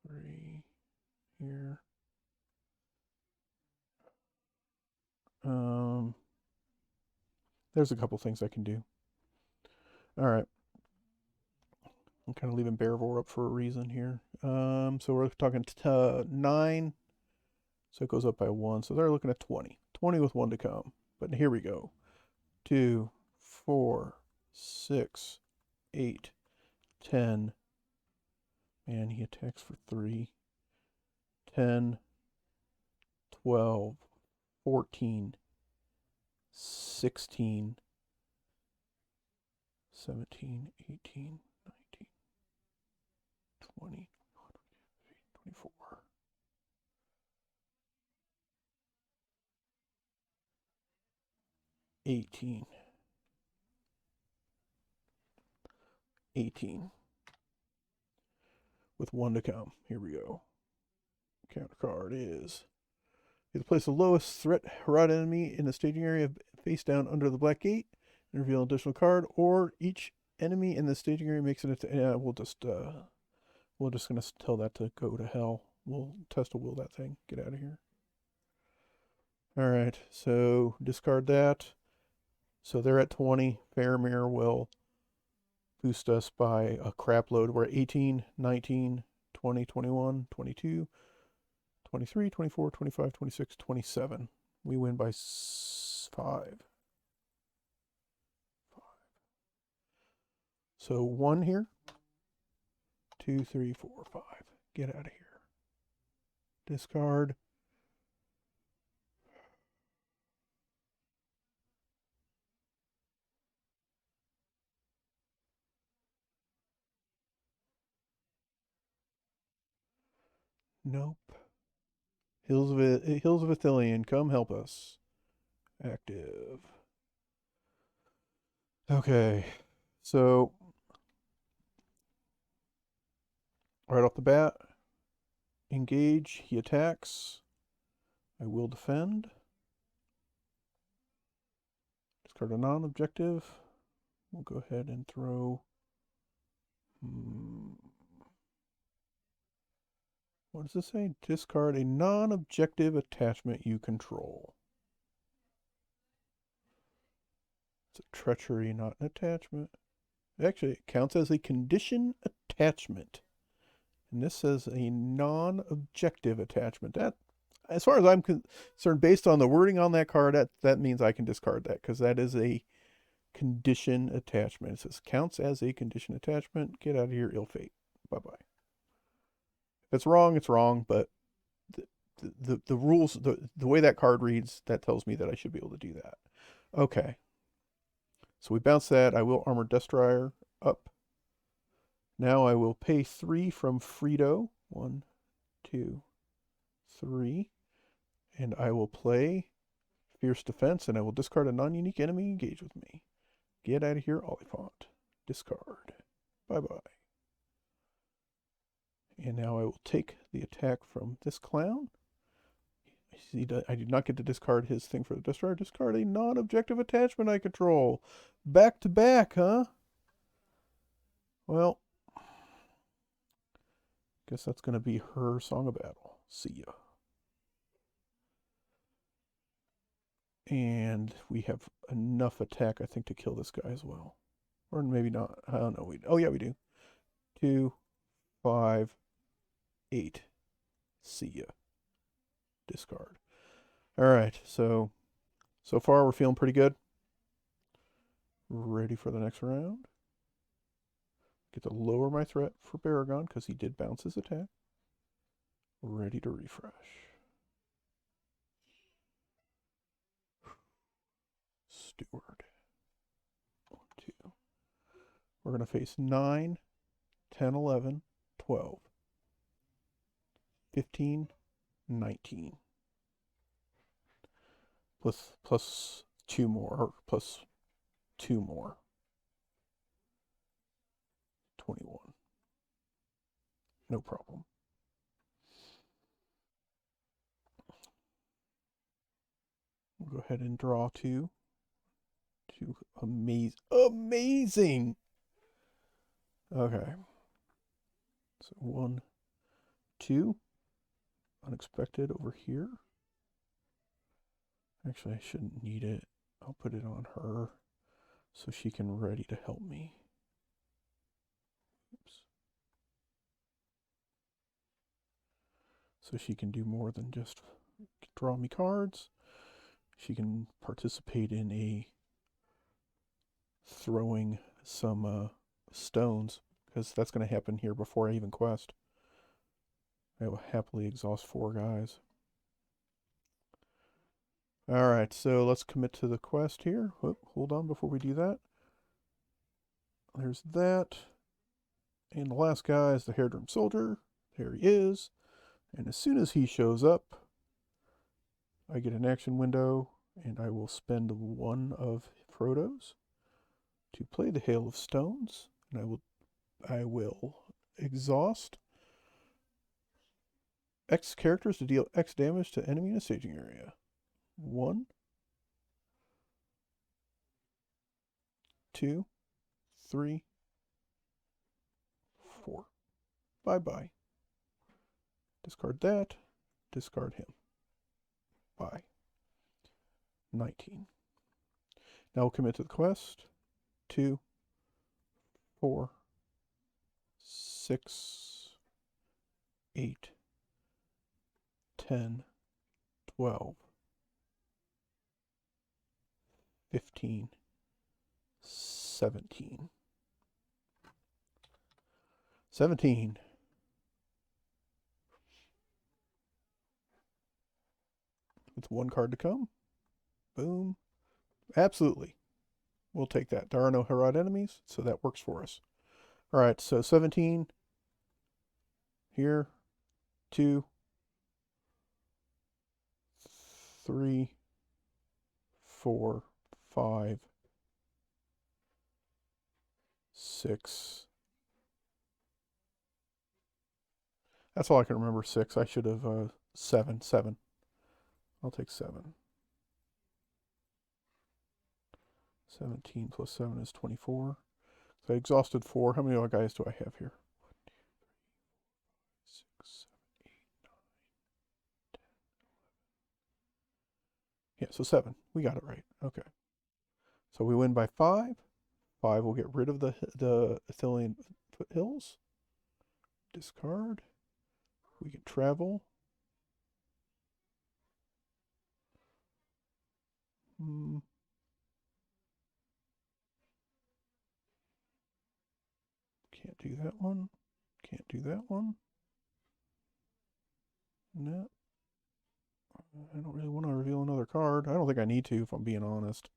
3 here. There's a couple things I can do. All right. I'm kind of leaving Bearvor up for a reason here. So we're talking 9. So it goes up by 1. So they're looking at 20. 20 with 1 to come. But here we go. 2, 4, 6, 8, 10. Man, he attacks for 3. 10, 12, 14, 16, 17, 18, 19, 20, 24. 18. 18. With 1 to come. Here we go. Counter card is either place the lowest threat Harad enemy in the staging area face down under the black gate and reveal an additional card, or each enemy in the staging area makes an attack. Yeah, we're just gonna tell that to go to hell. We'll test a will that thing. Get out of here. Alright, so discard that. So they're at 20. Faramir will boost us by a crap load. We're at 18, 19, 20, 21, 22, 23, 24, 25, 26, 27. We win by 5. So 1 here. 2, 3, 4, 5. Get out of here. Discard. Nope. Hills of Ithilien, come help us. Active. Okay. So right off the bat, engage, he attacks. I will defend. Discard a non-objective. We'll go ahead and throw... What does this say? Discard a non-objective attachment you control. It's a treachery, not an attachment. Actually, it counts as a condition attachment. And this says a non-objective attachment. That, as far as I'm concerned, based on the wording on that card, that means I can discard that, because that is a condition attachment. It says counts as a condition attachment. Get out of here, ill fate. Bye-bye. If it's wrong, it's wrong, but the rules, the way that card reads, that tells me that I should be able to do that. Okay. So we bounce that. I will Armored Destroyer up. Now I will pay 3 from Frito. 1, 2, 3. And I will play Fierce Defense, and I will discard a non-unique enemy engage with me. Get out of here, Oliphant. Discard. Bye-bye. And now I will take the attack from this clown. I did not get to discard his thing for the destroyer. Discard a non-objective attachment I control. Back to back, huh? Well, guess that's going to be her Song of Battle. See ya. And we have enough attack, I think, to kill this guy as well. Or maybe not. I don't know. Oh, yeah, we do. 2, 5, 8. See ya. Discard. All right, so far we're feeling pretty good. Ready for the next round. Get to lower my threat for Baragon because he did bounce his attack. Ready to refresh. Steward. 1, 2. We're going to face 9, 10, 11, 12, 15, 19. Plus 2 more, or plus 2 more. 21. No problem. We'll go ahead and draw 2. 2 amazing. Okay. So 1, 2. Unexpected over here. Actually, I shouldn't need it. I'll put it on her so she can ready to help me. Oops. So she can do more than just draw me cards. She can participate in a throwing some stones, because that's going to happen here before I even quest. I will happily exhaust 4 guys. Alright, so let's commit to the quest here. Whoop, hold on before we do that. There's that. And the last guy is the Hair-Drum Soldier. There he is. And as soon as he shows up, I get an action window, And I will spend one of Frodo's to play the Hail of Stones. And I will exhaust X characters to deal X damage to enemy in a staging area. 1, 2, 3, 4. Bye bye. Discard that. Discard him. Bye. 19. Now we'll commit to the quest. 2, 4, 6, 8, 10, 12, 15, 17. 17. With one card to come. Boom. Absolutely. We'll take that. There are no Herod enemies, so that works for us. All right, so 17 here. 2, 3, 4, 5, 6. That's all I can remember. 6. I should have 7. 7. I'll take 7. 17 plus 7 is 24. So I exhausted 4. How many other guys do I have here? 1, 2, 3, 4, 5, 6, 7, 8, 9, 10, 11. Yeah, so 7. We got it right. Okay. So we win by 5. 5 will get rid of the Ithilien foothills. Discard. We can travel. Can't do that one. Can't do that one. No. I don't really want to reveal another card. I don't think I need to, if I'm being honest.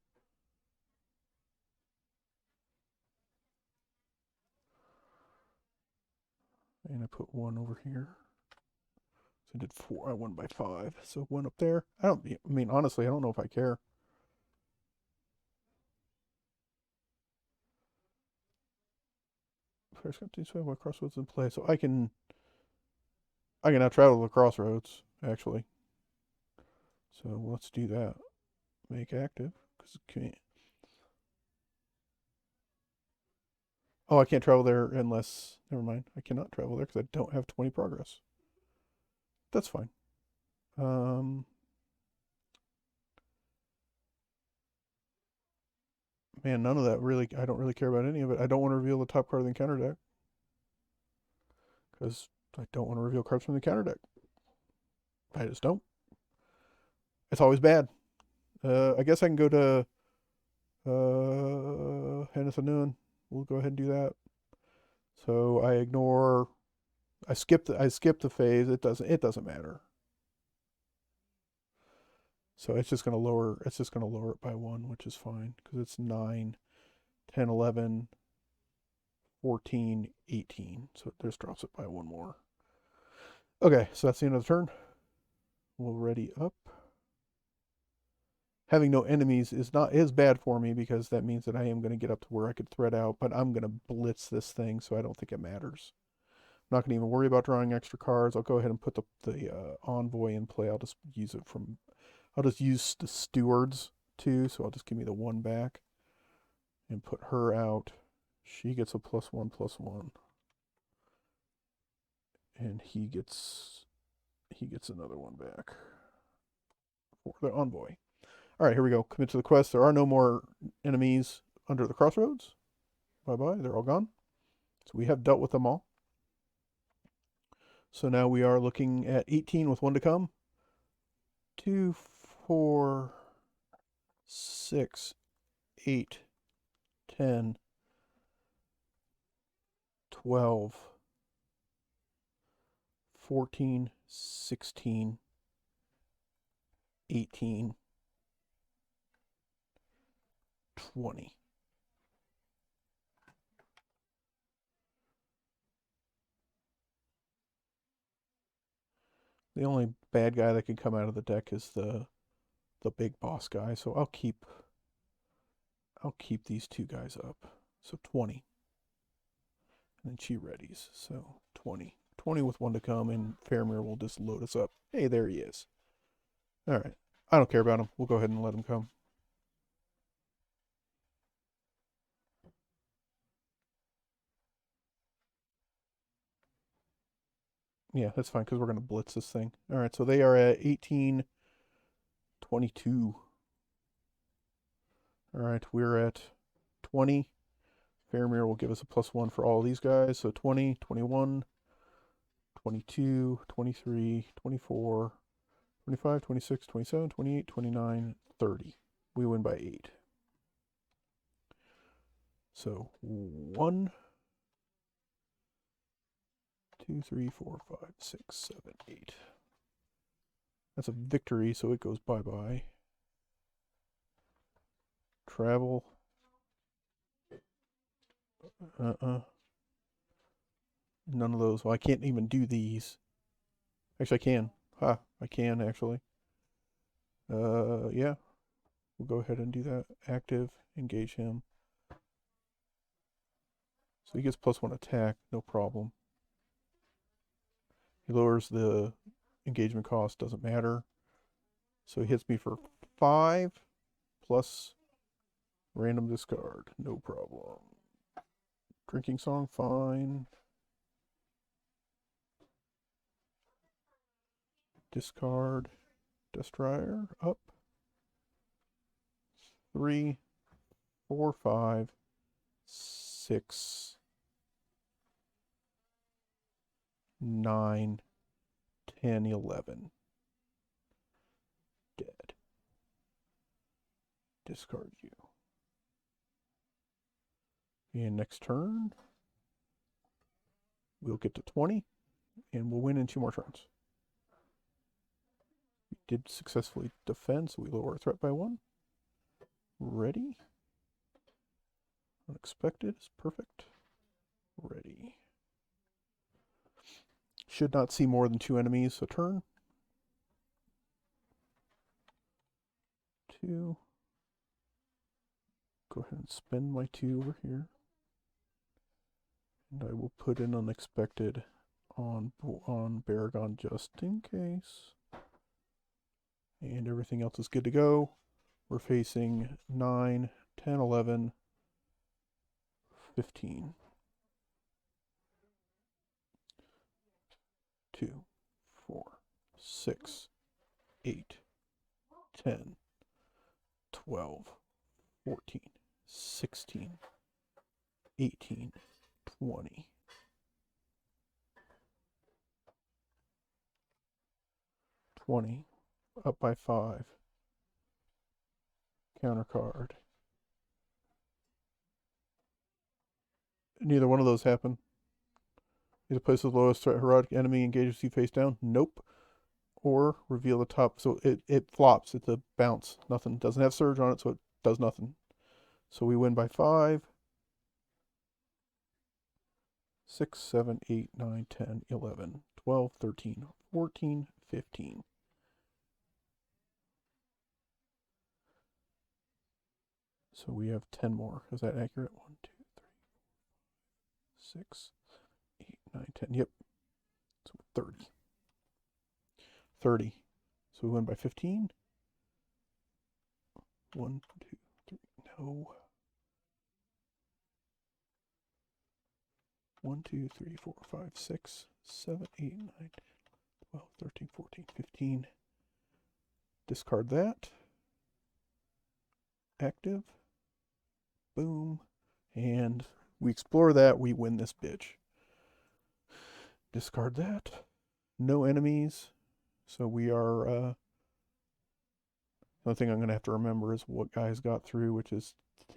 And I put 1 over here. So I did 4. I won by 5. So 1 up there. I mean, honestly, I don't know if I care. First got to swim with Crossroads in play. So I can now travel to the Crossroads, actually. So let's do that. Make active. Oh, I can't travel there unless... Never mind. I cannot travel there because I don't have 20 progress. That's fine. Man, none of that really... I don't really care about any of it. I don't want to reveal the top card of the encounter deck. Because I don't want to reveal cards from the counter deck. I just don't. It's always bad. I guess I can go to Hannah. We'll go ahead and do that. So I ignore. I skip the phase. It doesn't matter. So it's just gonna lower it by 1, which is fine because it's 9, 10, 11, 14, 18. So it just drops it by 1 more. Okay, so that's the end of the turn. We'll ready up. Having no enemies is bad for me because that means that I am going to get up to where I could thread out, but I'm going to blitz this thing, so I don't think it matters. I'm not going to even worry about drawing extra cards. I'll go ahead and put the envoy in play. I'll just use the stewards too, so I'll just give me the 1 back and put her out. She gets a +1/+1, and he gets another 1 back for the envoy. All right, here we go. Commit to the quest. There are no more enemies under the Crossroads. Bye-bye. They're all gone. So we have dealt with them all. So now we are looking at 18 with 1 to come. 2, 4, 6, 8, 10, 12, 14, 16, 18, 20. The only bad guy that can come out of the deck is the the big boss guy, so I'll keep these two guys up. So 20. And then she readies. So 20. 20 with one to come, and Faramir will just load us up. Hey, there he is. All right. I don't care about him. We'll go ahead and let him come. Yeah, that's fine because we're going to blitz this thing. All right, so they are at 1822. All right, we're at 20. Faramir will give us a +1 for all of these guys. So 20, 21, 22, 23, 24, 25, 26, 27, 28, 29, 30. We win by 8. So 1, 2, 3, 4, 5, 6, 7, 8. That's a victory, so it goes bye-bye. Travel. None of those. Well, I can't even do these. Actually, I can. I can, actually. Yeah. We'll go ahead and do that. Active. Engage him. So he gets +1 attack. No problem. He lowers the engagement cost. Doesn't matter. So he hits me for 5 plus random discard. No problem. Drinking song. Fine. Discard. Destroyer. Up. 3, 4, 5, 6, 9, 10, 11. Dead. Discard you. And next turn, we'll get to 20, and we'll win in 2 more turns. We did successfully defend, so we lower our threat by 1. Ready. Unexpected is perfect. Ready. Should not see more than 2 enemies a turn. 2. Go ahead and spend my 2 over here. And I will put in unexpected on Baragon just in case. And everything else is good to go. We're facing 9, 10, 11, 15. 2, 4, 6, 8, 10, 12, 14, 16, 18, 20. 20. Up by 5. Counter card. Neither one of those happen. Either place the lowest threat heroic enemy engages you face down. Nope. Or reveal the top. So it flops. It's a bounce. Nothing. Doesn't have surge on it, so it does nothing. So we win by 5. 6, 7, 8, 9, 10, 11, 12, 13, 14, 15. So we have 10 more. Is that accurate? 1, 2, 3, 6, 8, 9, 10. Yep. So 30. 30. So we win by 15. 1, 2, 3. No. 1, 2, 3, 4, 5, 6, 7, 8, 9, 10, 12, 13, 14, 15. Discard that. Active. Boom. And we explore that. We win this bitch. Discard that. No enemies. So we are... the thing I'm going to have to remember is what guys got through, which is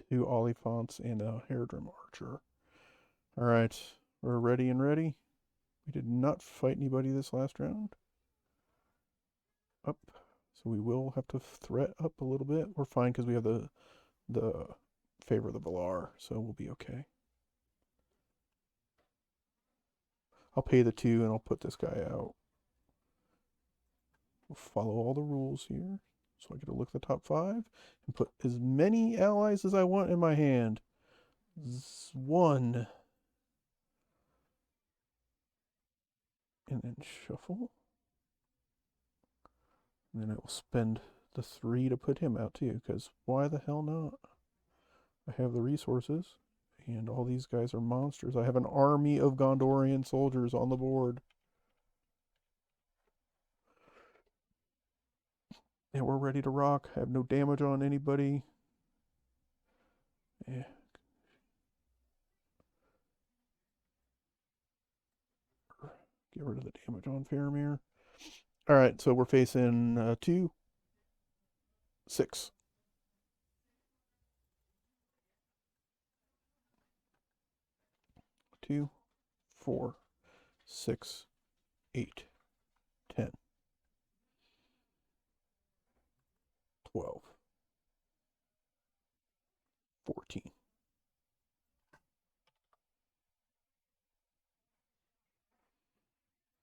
2 Oliphants and a Haredrim Archer. Alright. We're ready and ready. We did not fight anybody this last round. Up. So we will have to threat up a little bit. We're fine because we have the favor of the Valar, so we'll be okay. I'll pay the 2 and I'll put this guy out. We'll follow all the rules here. So I get to look at the top 5 and put as many allies as I want in my hand. 1. And then shuffle. And then I will spend the 3 to put him out too, because why the hell not? I have the resources, and all these guys are monsters. I have an army of Gondorian soldiers on the board. And we're ready to rock. I have no damage on anybody. Yeah. Get rid of the damage on Faramir. All right, so we're facing 2, 6. 2, 4, 6, 8, 10, 12, 14.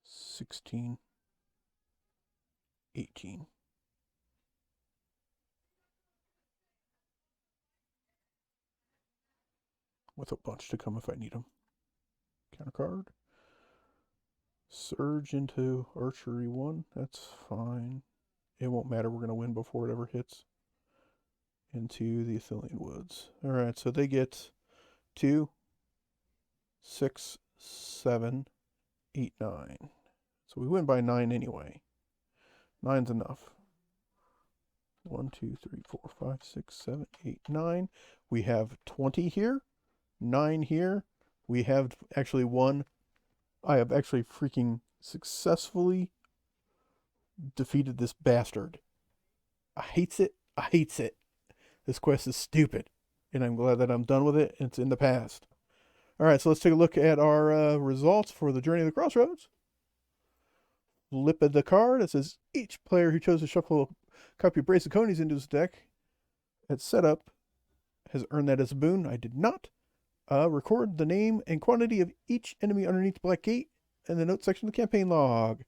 16, 18. With a bunch to come if I need them. Counter card. Surge into archery 1. That's fine. It won't matter. We're going to win before it ever hits. Into the Athelian Woods. Alright, so they get 2, 6, 7, 8, 9. So we win by 9 anyway. 9's enough. 1, 2, 3, 4, 5, 6, 7, 8, 9. We have 20 here. 9 here. We have actually won. I have actually freaking successfully defeated this bastard. I hates it. I hates it. This quest is stupid. And I'm glad that I'm done with it. It's in the past. Alright, so let's take a look at our results for the Journey of the Crossroads. Flip of the card. It says each player who chose to shuffle a copy of Brace of Conies into his deck at setup has earned that as a boon. I did not. Record the name and quantity of each enemy underneath the Black Gate in the note section of the campaign log.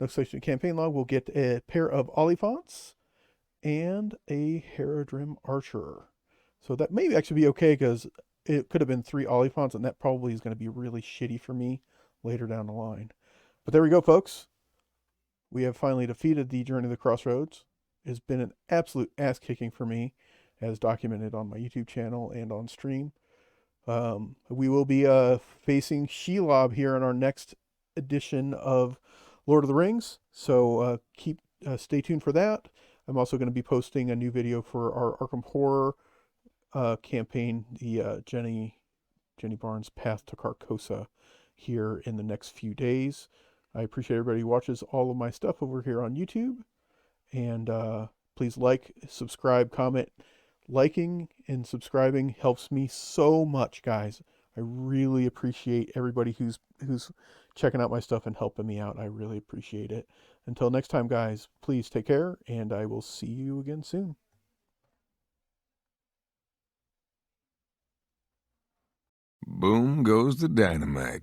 Note section of the campaign log will get a pair of Oliphants and a Haradrim Archer. So that may actually be okay, because it could have been 3 Oliphants, and that probably is going to be really shitty for me later down the line. But there we go, folks. We have finally defeated the Journey of the Crossroads. It has been an absolute ass kicking for me, as documented on my YouTube channel and on stream. We will be facing Shelob here in our next edition of Lord of the Rings, so stay tuned for that. I'm also going to be posting a new video for our Arkham Horror campaign, the Jenny Barnes' Path to Carcosa, here in the next few days. I appreciate everybody who watches all of my stuff over here on YouTube, and please like, subscribe, comment. Liking and subscribing helps me so much, guys. I really appreciate everybody who's checking out my stuff and helping me out. I really appreciate it. Until next time, guys, please take care, and I will see you again soon. Boom goes the dynamite.